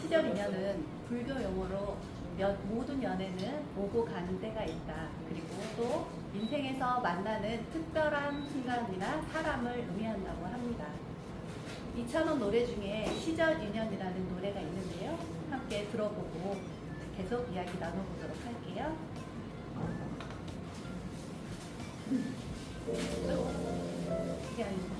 시절 인연은 불교 용어로 모든 연애는 오고 가는 때가 있다. 그리고 또 인생에서 만나는 특별한 순간이나 사람을 의미한다고 합니다. 이찬원 노래 중에 시절 인연이라는 노래가 있는데요. 함께 들어보고 계속 이야기 나눠보도록 할게요. 그게 아니고.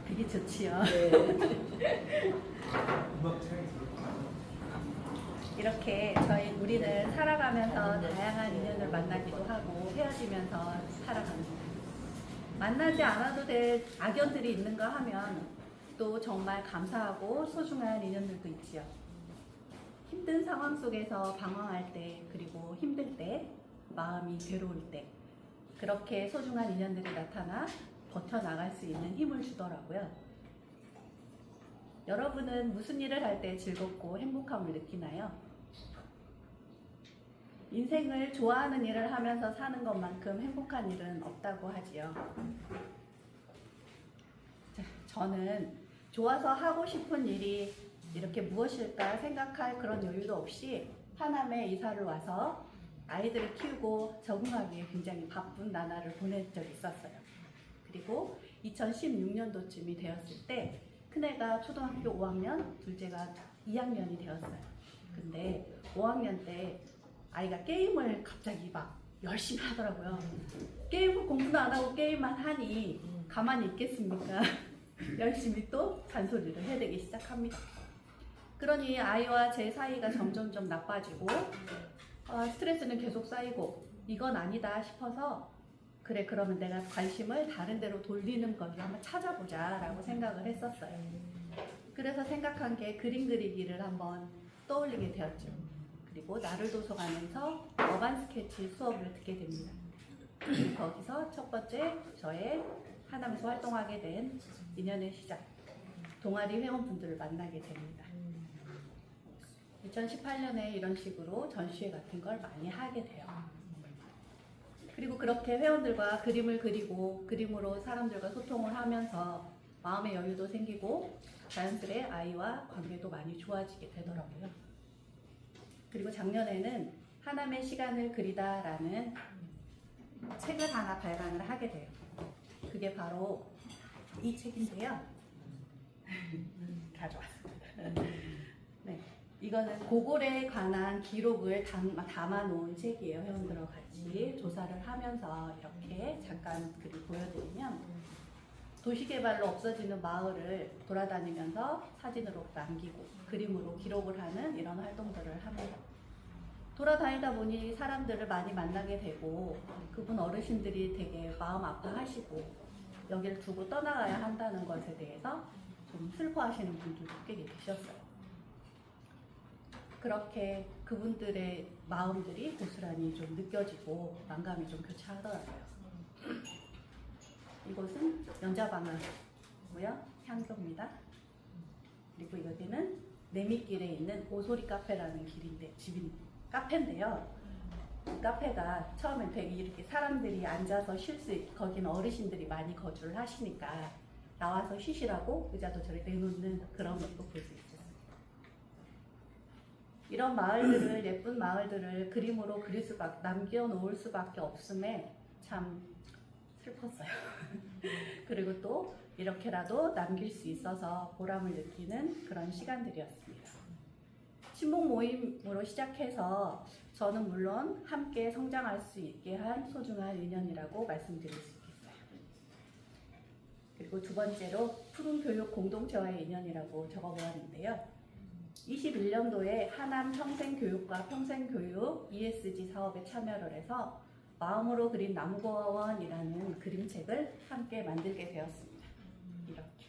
그게 좋지요. 이렇게 우리는 살아가면서 다양한 인연을 만나기도 하고 헤어지면서 살아갑니다. 만나지 않아도 될 악연들이 있는가 하면 또 정말 감사하고 소중한 인연들도 있지요. 힘든 상황 속에서 방황할 때, 그리고 힘들 때, 마음이 괴로울 때 그렇게 소중한 인연들이 나타나 버텨나갈 수 있는 힘을 주더라고요. 여러분은 무슨 일을 할 때 즐겁고 행복함을 느끼나요? 인생을 좋아하는 일을 하면서 사는 것만큼 행복한 일은 없다고 하지요. 저는 좋아서 하고 싶은 일이 이렇게 무엇일까 생각할 그런 여유도 없이 하남에 이사를 와서 아이들을 키우고 적응하기에 굉장히 바쁜 나날을 보낸 적이 있었어요. 그리고 2016년도쯤이 되었을 때 큰애가 초등학교 5학년, 둘째가 2학년이 되었어요. 근데 5학년 때 아이가 게임을 갑자기 막 열심히 하더라고요. 게임을 공부도 안 하고 게임만 하니 가만히 있겠습니까? 열심히 또 잔소리를 해대기 시작합니다. 그러니 아이와 제 사이가 점점 나빠지고 스트레스는 계속 쌓이고 이건 아니다 싶어서 그래 그러면 내가 관심을 다른 데로 돌리는 걸로 한번 찾아보자 라고 생각을 했었어요. 그래서 생각한 게 그림 그리기를 한번 떠올리게 되었죠. 그리고 나를 도서관에서 어반 스케치 수업을 듣게 됩니다. 거기서 첫 번째 저의 하남에서 활동하게 된 인연의 시작, 동아리 회원분들을 만나게 됩니다. 2018년에 이런 식으로 전시회 같은 걸 많이 하게 돼요. 그리고 그렇게 회원들과 그림을 그리고 그림으로 사람들과 소통을 하면서 마음의 여유도 생기고 자연스레 아이와 관계도 많이 좋아지게 되더라고요. 그리고 작년에는 하남의 시간을 그리다라는 책을 하나 발간을 하게 돼요. 그게 바로 이 책인데요. 가져왔습니다. 네, 이거는 고골에 관한 기록을 담아놓은 책이에요. 회원들과 같이 조사를 하면서 이렇게 잠깐 글을 보여드리면 도시개발로 없어지는 마을을 돌아다니면서 사진으로 남기고 그림으로 기록을 하는 이런 활동들을 합니다. 돌아다니다 보니 사람들을 많이 만나게 되고 그분 어르신들이 되게 마음 아파하시고 여기를 두고 떠나가야 한다는 것에 대해서 좀 슬퍼하시는 분들도 꽤 계셨어요. 그렇게 그분들의 마음들이 고스란히 좀 느껴지고 만감이 좀 교차하더라고요. 이곳은 연자방아고요. 향교입니다. 그리고 여기는 내미길에 있는 오소리 카페라는 카페인데요. 이 카페가 처음엔 되게 이렇게 사람들이 앉아서 쉴 수 있고, 거기는 어르신들이 많이 거주를 하시니까 나와서 쉬시라고 의자도 저리 내놓는 그런 것도 볼 수 있어요. 이런 마을들을, 예쁜 마을들을 그림으로 남겨놓을 수밖에 없음에 참 슬펐어요. 그리고 또 이렇게라도 남길 수 있어서 보람을 느끼는 그런 시간들이었습니다. 친목 모임으로 시작해서 저는 물론 함께 성장할 수 있게 한 소중한 인연이라고 말씀드릴 수 있겠어요. 그리고 두 번째로 푸른 교육 공동체와의 인연이라고 적어보았는데요. 21년도에 하남 평생교육과 평생교육 ESG 사업에 참여를 해서 마음으로 그린 나무고아원이라는 그림책을 함께 만들게 되었습니다. 이렇게.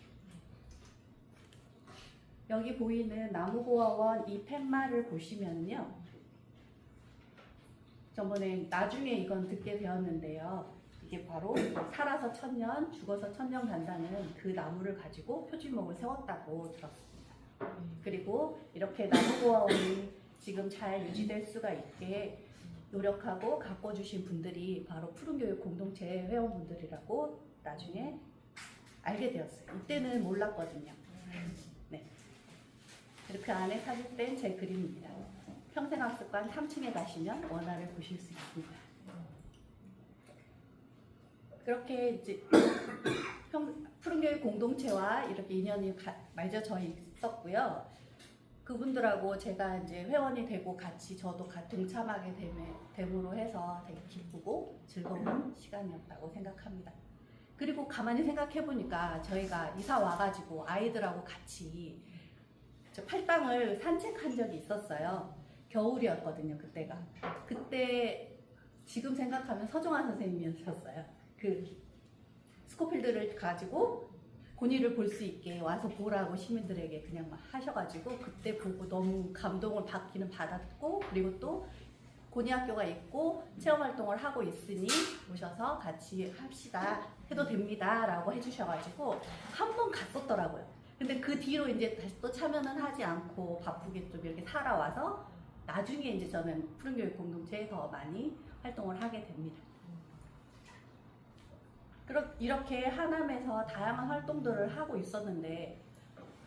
여기 보이는 나무고아원 이 팻말을 보시면요. 저번에 나중에 이건 듣게 되었는데요. 이게 바로 살아서 1000년, 죽어서 1000년 간다는 그 나무를 가지고 표지목을 세웠다고 들었습니다. 그리고 이렇게 나무고아원이 지금 잘 유지될 수가 있게 노력하고 가꿔주신 분들이 바로 푸른교육 공동체 회원분들이라고 나중에 알게 되었어요. 이때는 몰랐거든요. 네. 이렇게 안에 삽입된 제 그림입니다. 평생학습관 3층에 가시면 원화를 보실 수 있습니다. 그렇게 이제 푸른교육 공동체와 이렇게 인연이 맺어져 있었고요. 그분들하고 제가 이제 회원이 되고 같이 저도 동참하게 됨으로 해서 되게 기쁘고 즐거운 시간이었다고 생각합니다. 그리고 가만히 생각해 보니까 저희가 이사 와가지고 아이들하고 같이 저 팔당을 산책한 적이 있었어요. 겨울이었거든요, 그때가. 그때 지금 생각하면 서정환 선생님이었어요. 그 스코필드를 가지고 곤이를 볼 수 있게 와서 보라고 시민들에게 그냥 막 하셔가지고 그때 보고 너무 감동을 받았고, 그리고 또 곤이학교가 있고 체험활동을 하고 있으니 오셔서 같이 합시다 해도 됩니다 라고 해주셔가지고 한 번 갔었더라고요. 근데 그 뒤로 이제 다시 또 참여는 하지 않고 바쁘게 좀 이렇게 살아와서 나중에 이제 저는 푸른교육 공동체에 더 많이 활동을 하게 됩니다. 이렇게 하남에서 다양한 활동들을 하고 있었는데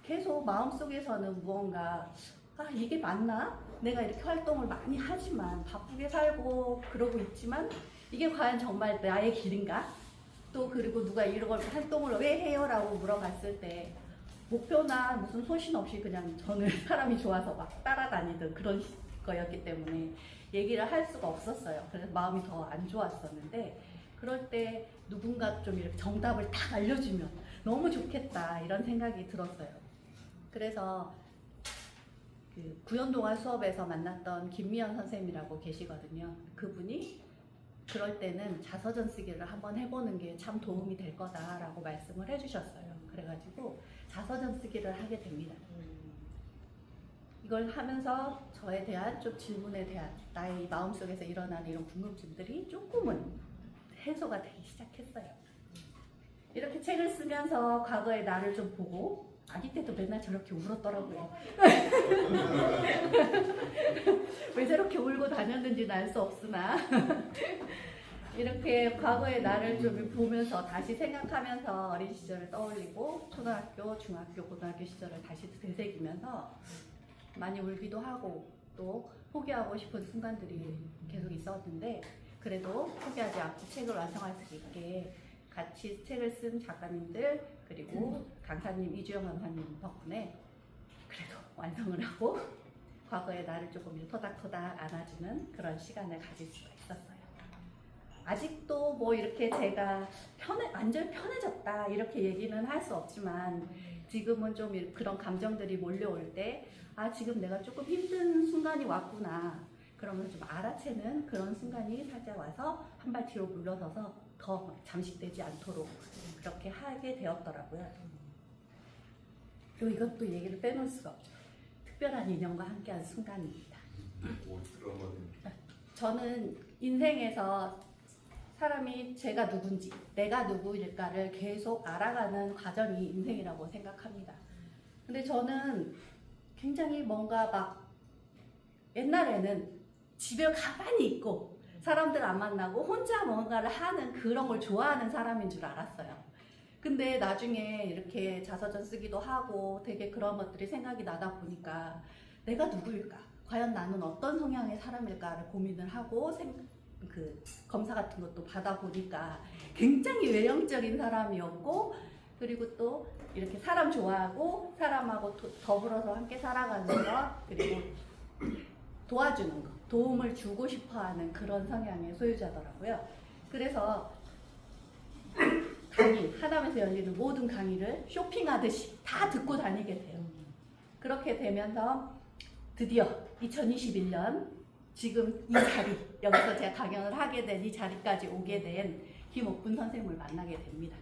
계속 마음속에서는 무언가 이게 맞나? 내가 이렇게 활동을 많이 하지만 바쁘게 살고 그러고 있지만 이게 과연 정말 나의 길인가? 또 그리고 누가 이런 걸 활동을 왜 해요? 라고 물어봤을 때 목표나 무슨 소신 없이 그냥 저는 사람이 좋아서 막 따라다니던 그런 거였기 때문에 얘기를 할 수가 없었어요. 그래서 마음이 더 안 좋았었는데 그럴 때 누군가 좀 이렇게 정답을 딱 알려주면 너무 좋겠다 이런 생각이 들었어요. 그래서 그 구연동화 수업에서 만났던 김미연 선생님이라고 계시거든요. 그분이 그럴 때는 자서전 쓰기를 한번 해보는 게 참 도움이 될 거다라고 말씀을 해주셨어요. 그래가지고 자서전 쓰기를 하게 됩니다. 이걸 하면서 저에 대한 좀 질문에 대한 나의 마음속에서 일어나는 이런 궁금증들이 조금은 해소가 되기 시작했어요. 이렇게 책을 쓰면서 과거의 나를 좀 보고 아기 때도 맨날 저렇게 울었더라고요. 왜 저렇게 울고 다녔는지는 알 수 없으나 이렇게 과거의 나를 좀 보면서 다시 생각하면서 어린 시절을 떠올리고 초등학교, 중학교, 고등학교 시절을 다시 되새기면서 많이 울기도 하고 또 포기하고 싶은 순간들이 계속 있었는데 그래도 포기하지 않고 책을 완성할 수 있게 같이 책을 쓴 작가님들 그리고 강사님 이주영 강사님 덕분에 그래도 완성을 하고 과거의 나를 조금 토닥토닥 안아주는 그런 시간을 가질 수가 있었어요. 아직도 뭐 이렇게 제가 완전 편해졌다 이렇게 얘기는 할 수 없지만 지금은 좀 그런 감정들이 몰려올 때 지금 내가 조금 힘든 순간이 왔구나 그러면 좀 알아채는 그런 순간이 찾아와서 한 발 뒤로 물러서서 더 잠식되지 않도록 그렇게 하게 되었더라고요. 그리고 이것도 얘기를 빼놓을 수가 없죠. 특별한 인연과 함께한 순간입니다. 저는 인생에서 사람이 제가 누군지 내가 누구일까를 계속 알아가는 과정이 인생이라고 생각합니다. 근데 저는 굉장히 뭔가 막 옛날에는 집에 가만히 있고 사람들 안 만나고 혼자 뭔가를 하는 그런 걸 좋아하는 사람인 줄 알았어요. 근데 나중에 이렇게 자서전 쓰기도 하고 되게 그런 것들이 생각이 나다 보니까 내가 누구일까? 과연 나는 어떤 성향의 사람일까를 고민을 하고 검사 같은 것도 받아보니까 굉장히 외형적인 사람이었고, 그리고 또 이렇게 사람 좋아하고 사람하고 더불어서 함께 살아가는 것, 그리고 도와주는 것, 도움을 주고 싶어하는 그런 성향의 소유자더라고요. 그래서 강의, 하남에서 열리는 모든 강의를 쇼핑하듯이 다 듣고 다니게 돼요. 그렇게 되면서 드디어 2021년 지금 이 자리, 여기서 제가 강연을 하게 된 이 자리까지 오게 된 김옥분 선생님을 만나게 됩니다.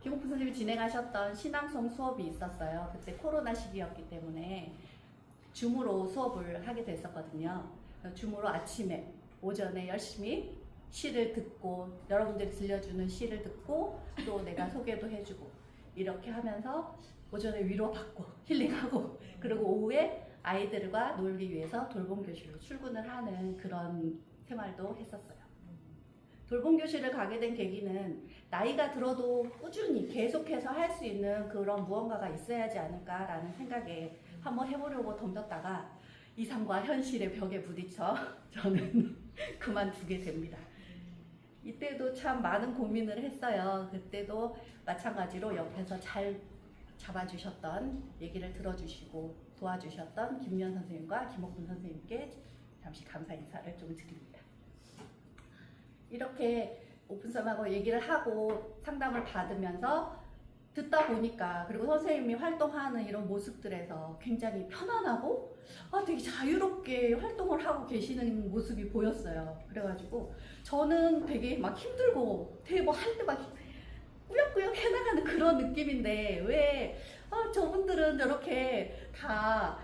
김옥분 선생님이 진행하셨던 신앙송 수업이 있었어요. 그때 코로나 시기였기 때문에 줌으로 수업을 하게 됐었거든요. 줌으로 아침에, 오전에 열심히 시를 듣고, 여러분들이 들려주는 시를 듣고, 또 내가 소개도 해주고, 이렇게 하면서 오전에 위로받고 힐링하고, 그리고 오후에 아이들과 놀기 위해서 돌봄교실로 출근을 하는 그런 생활도 했었어요. 돌봄교실을 가게 된 계기는 나이가 들어도 꾸준히 계속해서 할 수 있는 그런 무언가가 있어야지 않을까라는 생각에 한번 해보려고 덤볐다가 이상과 현실의 벽에 부딪혀 저는 그만두게 됩니다. 이때도 참 많은 고민을 했어요. 그때도 마찬가지로 옆에서 잘 잡아주셨던, 얘기를 들어주시고 도와주셨던 김미연 선생님과 김옥분 선생님께 잠시 감사 인사를 좀 드립니다. 이렇게 오픈썸하고 얘기를 하고 상담을 받으면서 듣다 보니까, 그리고 선생님이 활동하는 이런 모습들에서 굉장히 편안하고 되게 자유롭게 활동을 하고 계시는 모습이 보였어요. 그래가지고 저는 되게 막 힘들고 되게 뭐 할 때 막 꾸역꾸역 해나가는 그런 느낌인데 왜 저분들은 저렇게 다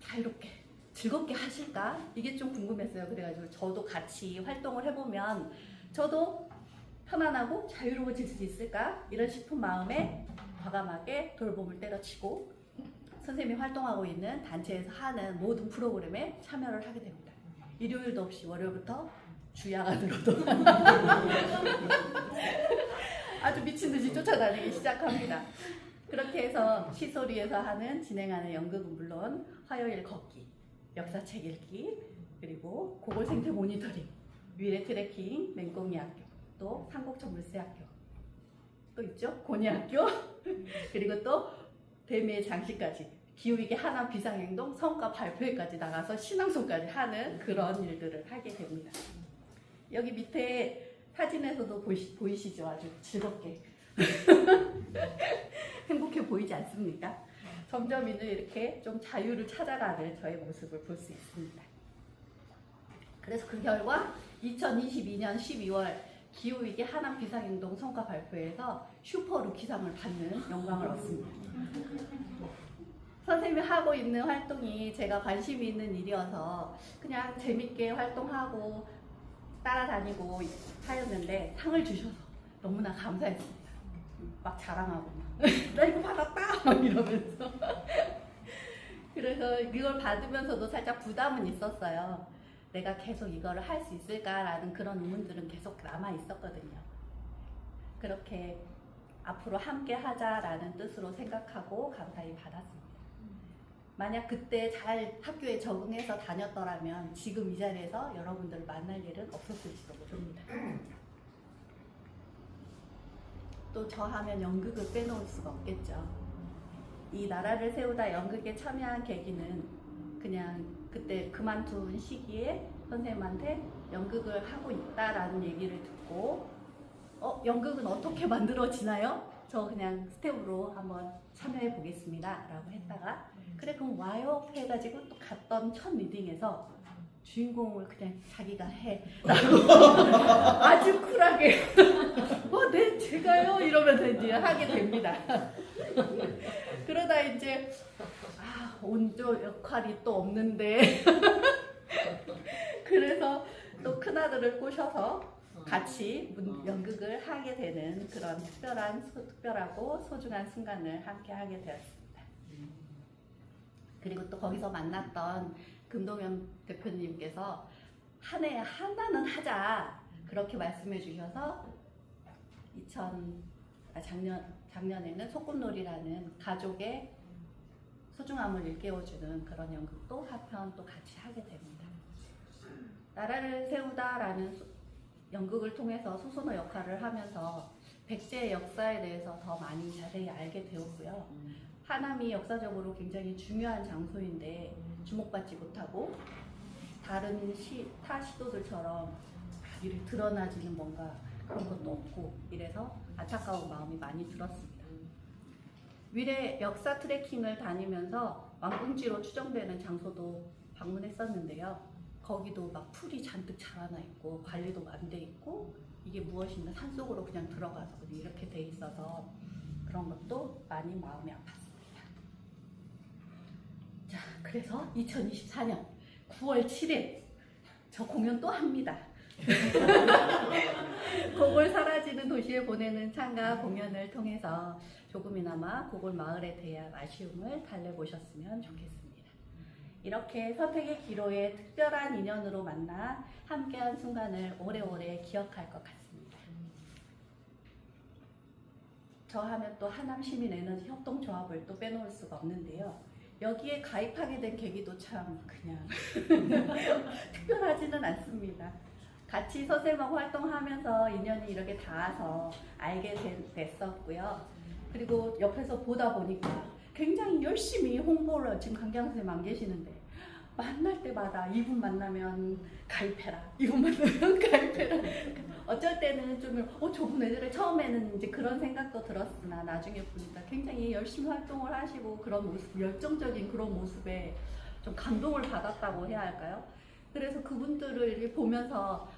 자유롭게 즐겁게 하실까? 이게 좀 궁금했어요. 그래가지고 저도 같이 활동을 해보면 저도 편안하고 자유로워질 수 있을까? 이런 싶은 마음에 과감하게 돌봄을 때려치고 선생님이 활동하고 있는 단체에서 하는 모든 프로그램에 참여를 하게 됩니다. 일요일도 없이 월요일부터 주야간으로도 아주 미친듯이 쫓아다니기 시작합니다. 그렇게 해서 시소리에서 진행하는 연극은 물론 화요일 걷기, 역사책 읽기, 그리고 고골 생태 모니터링, 미래 트래킹, 맹꽁이 학교, 또 삼곡천 물새학교, 또 있죠? 고니학교, 그리고 또 대미의 장식까지, 기후위기 하남 비상행동 성과 발표회까지 나가서 신앙송까지 하는 그런 일들을 하게 됩니다. 여기 밑에 사진에서도 보이시죠? 아주 즐겁게 행복해 보이지 않습니까? 점점 이렇게 좀 자유를 찾아가는 저의 모습을 볼 수 있습니다. 그래서 그 결과 2022년 12월 기후위기 하남 비상행동 성과 발표에서 슈퍼루키상을 받는 영광을 얻습니다. 선생님이 하고 있는 활동이 제가 관심이 있는 일이어서 그냥 재밌게 활동하고 따라다니고 하였는데 상을 주셔서 너무나 감사했습니다. 막 자랑하고 나 이거 받았다 막 이러면서 그래서 이걸 받으면서도 살짝 부담은 있었어요. 내가 계속 이거를 할 수 있을까라는 그런 의문들은 계속 남아 있었거든요. 그렇게 앞으로 함께 하자라는 뜻으로 생각하고 감사히 받았습니다. 만약 그때 잘 학교에 적응해서 다녔더라면 지금 이 자리에서 여러분들을 만날 일은 없었을지도 모릅니다. 또 저 하면 연극을 빼놓을 수가 없겠죠. 이 나라를 세우다 연극에 참여한 계기는 그냥 그때 그만둔 시기에 선생님한테 연극을 하고 있다라는 얘기를 듣고 연극은 어떻게 만들어지나요? 저 그냥 스텝으로 한번 참여해 보겠습니다 라고 했다가 그래 그럼 와요 해가지고 또 갔던 첫 리딩에서 주인공을 그냥 자기가 해 라고 아주 쿨하게 네 제가요 이러면서 이제 하게 됩니다. 그러다 이제 온조 역할이 또 없는데 그래서 또 큰아들을 꼬셔서 같이 연극을 하게 되는 그런 특별하고 소중한 순간을 함께 하게 되었습니다. 그리고 또 거기서 만났던 금동현 대표님께서 한 해에 하나는 하자 그렇게 말씀해 주셔서 작년에는 소꿉놀이라는 가족의 소중함을 일깨워주는 그런 연극도 한편 또 같이 하게 됩니다. 나라를 세우다라는 연극을 통해서 소선호 역할을 하면서 백제의 역사에 대해서 더 많이 자세히 알게 되었고요. 하남이 역사적으로 굉장히 중요한 장소인데 주목받지 못하고 다른 타 시도들처럼 이를 드러나지는 뭔가 그런 것도 없고 이래서 안타까운 마음이 많이 들었습니다. 위례 역사 트레킹을 다니면서 왕궁지로 추정되는 장소도 방문했었는데요. 거기도 막 풀이 잔뜩 자라나 있고 관리도 안 돼 있고 이게 무엇인가 산속으로 그냥 들어가서 그냥 이렇게 돼 있어서 그런 것도 많이 마음이 아팠습니다. 자, 그래서 2024년 9월 7일 저 공연 또 합니다. 고골 사라지는 도시에 보내는 창가 공연을 통해서 조금이나마 고골 마을에 대한 아쉬움을 달래보셨으면 좋겠습니다. 이렇게 선택의 기로에 특별한 인연으로 만나 함께한 순간을 오래오래 기억할 것 같습니다. 저 하면 또 하남시민에너지협동조합을 또 빼놓을 수가 없는데요. 여기에 가입하게 된 계기도 참 그냥 특별하지는 않습니다. 같이 선생님하고 활동하면서 인연이 이렇게 닿아서 알게 됐었고요. 그리고 옆에서 보다 보니까 굉장히 열심히 홍보를 지금 강경 선생님 안 계시는데 만날 때마다 이분 만나면 가입해라, 이분 만나면 가입해라. 어쩔 때는 좀 저분 애들을 처음에는 이제 그런 생각도 들었으나 나중에 보니까 굉장히 열심히 활동을 하시고 그런 모습, 열정적인 그런 모습에 좀 감동을 받았다고 해야 할까요? 그래서 그분들을 이렇게 보면서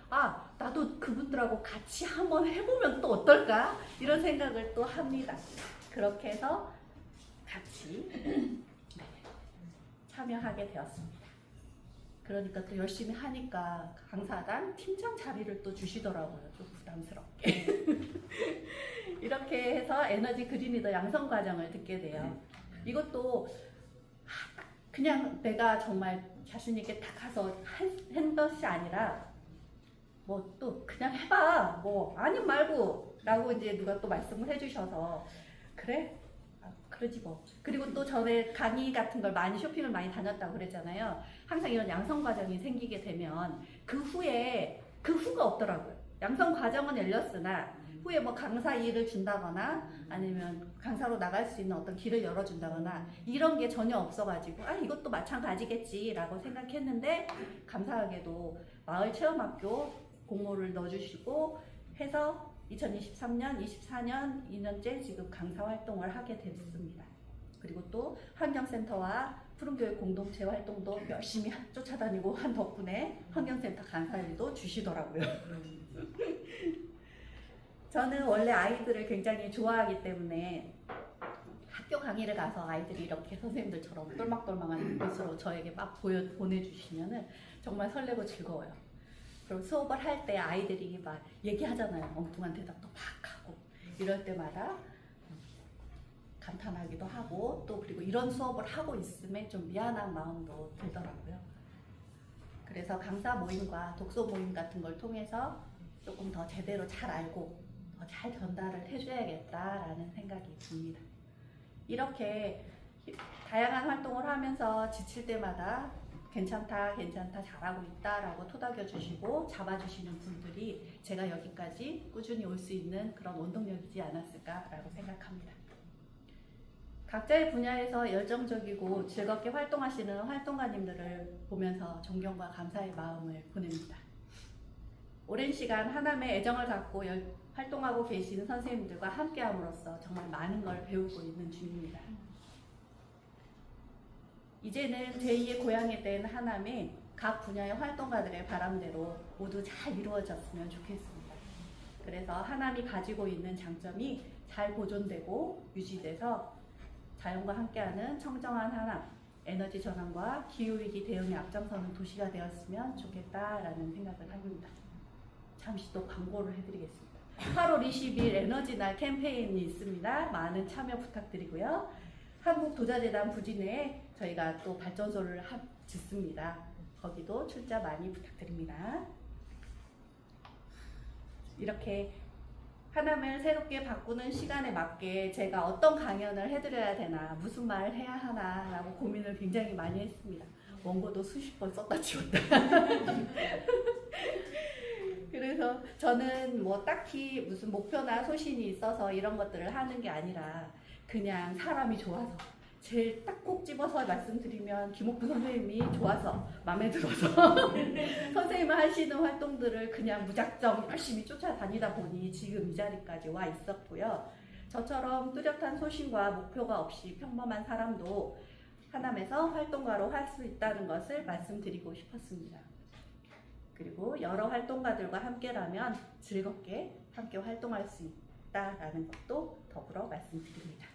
나도 그분들하고 같이 한번 해보면 또 어떨까? 이런 생각을 또 합니다. 그렇게 해서 같이 참여하게 되었습니다. 그러니까 또 열심히 하니까 강사단 팀장 자리를 또 주시더라고요. 좀 부담스럽게. 이렇게 해서 에너지 그린리더 양성 과정을 듣게 돼요. 이것도 그냥 내가 정말 자신 있게 딱 가서 한 것이 아니라 뭐 또 그냥 해봐 뭐 아님 말고 라고 이제 누가 또 말씀을 해주셔서 그래? 그러지 뭐. 그리고 또 전에 강의 같은 걸 많이 쇼핑을 많이 다녔다고 그랬잖아요. 항상 이런 양성 과정이 생기게 되면 그 후가 없더라고요. 양성 과정은 열렸으나 후에 뭐 강사 일을 준다거나 아니면 강사로 나갈 수 있는 어떤 길을 열어준다거나 이런 게 전혀 없어가지고 이것도 마찬가지겠지 라고 생각했는데 감사하게도 마을체험학교 공모를 넣어주시고 해서 2023년, 24년, 2년째 지금 강사 활동을 하게 됐습니다. 그리고 또 환경센터와 푸른교육 공동체 활동도 열심히 쫓아다니고 한 덕분에 환경센터 강사 일도 주시더라고요. 저는 원래 아이들을 굉장히 좋아하기 때문에 학교 강의를 가서 아이들이 이렇게 선생님들처럼 똘망똘망한 눈빛으로 저에게 막 보내주시면은 정말 설레고 즐거워요. 그리고 수업을 할 때 아이들이 막 얘기하잖아요. 엉뚱한 대답도 막 하고 이럴 때마다 감탄하기도 하고 또 그리고 이런 수업을 하고 있음에 좀 미안한 마음도 들더라고요. 그래서 강사 모임과 독서 모임 같은 걸 통해서 조금 더 제대로 잘 알고 더 잘 전달을 해줘야겠다라는 생각이 듭니다. 이렇게 다양한 활동을 하면서 지칠 때마다 괜찮다 잘하고 있다라고 토닥여 주시고 잡아주시는 분들이 제가 여기까지 꾸준히 올 수 있는 그런 원동력이지 않았을까라고 생각합니다. 각자의 분야에서 열정적이고 즐겁게 활동하시는 활동가님들을 보면서 존경과 감사의 마음을 보냅니다. 오랜 시간 하남에 애정을 갖고 활동하고 계시는 선생님들과 함께함으로써 정말 많은 걸 배우고 있는 중입니다. 이제는 제2의 고향이 된 하남에 각 분야의 활동가들의 바람대로 모두 잘 이루어졌으면 좋겠습니다. 그래서 하남이 가지고 있는 장점이 잘 보존되고 유지돼서 자연과 함께하는 청정한 하남, 에너지 전환과 기후위기 대응에 앞장서는 도시가 되었으면 좋겠다라는 생각을 합니다. 잠시 또 광고를 해드리겠습니다. 8월 20일 에너지날 캠페인이 있습니다. 많은 참여 부탁드리고요. 한국도자재단 부진에 저희가 또 발전소를 짓습니다. 거기도 출자 많이 부탁드립니다. 이렇게 하나를 새롭게 바꾸는 시간에 맞게 제가 어떤 강연을 해드려야 되나, 무슨 말을 해야 하나 라고 고민을 굉장히 많이 했습니다. 원고도 수십 번 썼다 지웠다. 그래서 저는 뭐 딱히 무슨 목표나 소신이 있어서 이런 것들을 하는 게 아니라 그냥 사람이 좋아서, 제일 딱 꼭 집어서 말씀드리면 김옥부 선생님이 좋아서, 마음에 들어서 선생님이 하시는 활동들을 그냥 무작정 열심히 쫓아다니다 보니 지금 이 자리까지 와 있었고요. 저처럼 뚜렷한 소신과 목표가 없이 평범한 사람도 하남에서 활동가로 할 수 있다는 것을 말씀드리고 싶었습니다. 그리고 여러 활동가들과 함께라면 즐겁게 함께 활동할 수 있다는 것도 더불어 말씀드립니다.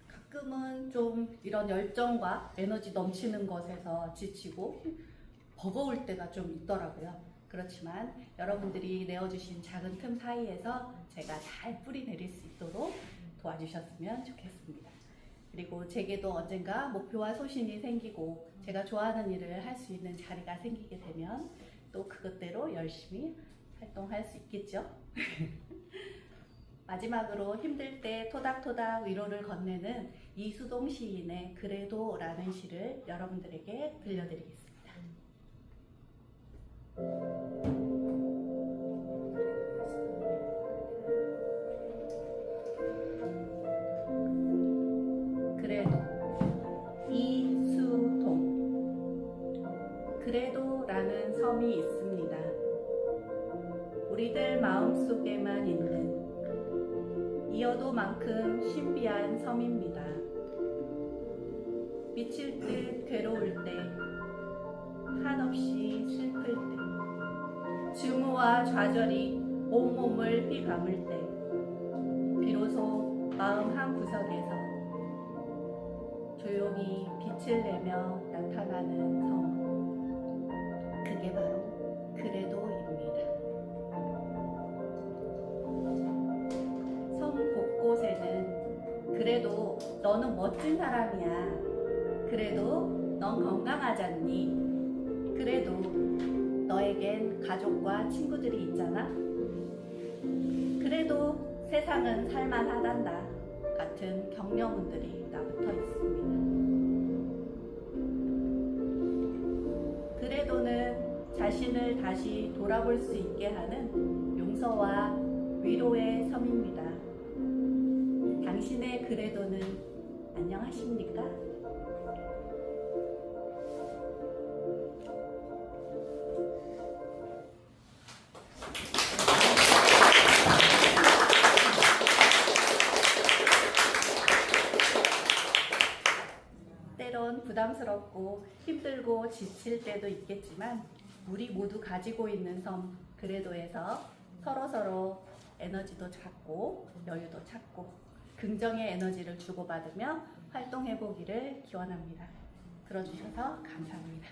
가끔은 좀 이런 열정과 에너지 넘치는 것에서 지치고 버거울 때가 좀 있더라고요. 그렇지만 여러분들이 내어주신 작은 틈 사이에서 제가 잘 뿌리 내릴 수 있도록 도와주셨으면 좋겠습니다. 그리고 제게도 언젠가 목표와 소신이 생기고 제가 좋아하는 일을 할 수 있는 자리가 생기게 되면 또 그것대로 열심히 활동할 수 있겠죠. 마지막으로 힘들 때 토닥토닥 위로를 건네는 이수동 시인의 그래도라는 시를 여러분들에게 들려드리겠습니다. 그래도, 이수동. 그래도라는 섬이 있습니다. 우리들 마음속에만 있는 이어도만큼 신비한 섬입니다. 미칠 듯 괴로울 때, 한없이 슬플 때, 증오와 좌절이 온몸을 휘감을 때, 비로소 마음 한 구석에서 조용히 빛을 내며 나타나는 섬, 그게 바로 그래도입니다. 섬 곳곳에는 그래도 너는 멋진 사람이야, 그래도 넌 건강하잖니, 그래도 너에겐 가족과 친구들이 있잖아, 그래도 세상은 살만하단다 같은 격려문들이 나붙어 있습니다. 그래도는 자신을 다시 돌아볼 수 있게 하는 용서와 위로의 섬입니다. 당신의 그래도는 안녕하십니까? 때론 부담스럽고 힘들고 지칠 때도 있겠지만 우리 모두 가지고 있는 섬 그래도에서 서로서로 에너지도 찾고 여유도 찾고 긍정의 에너지를 주고받으며 활동해보기를 기원합니다. 들어주셔서 감사합니다.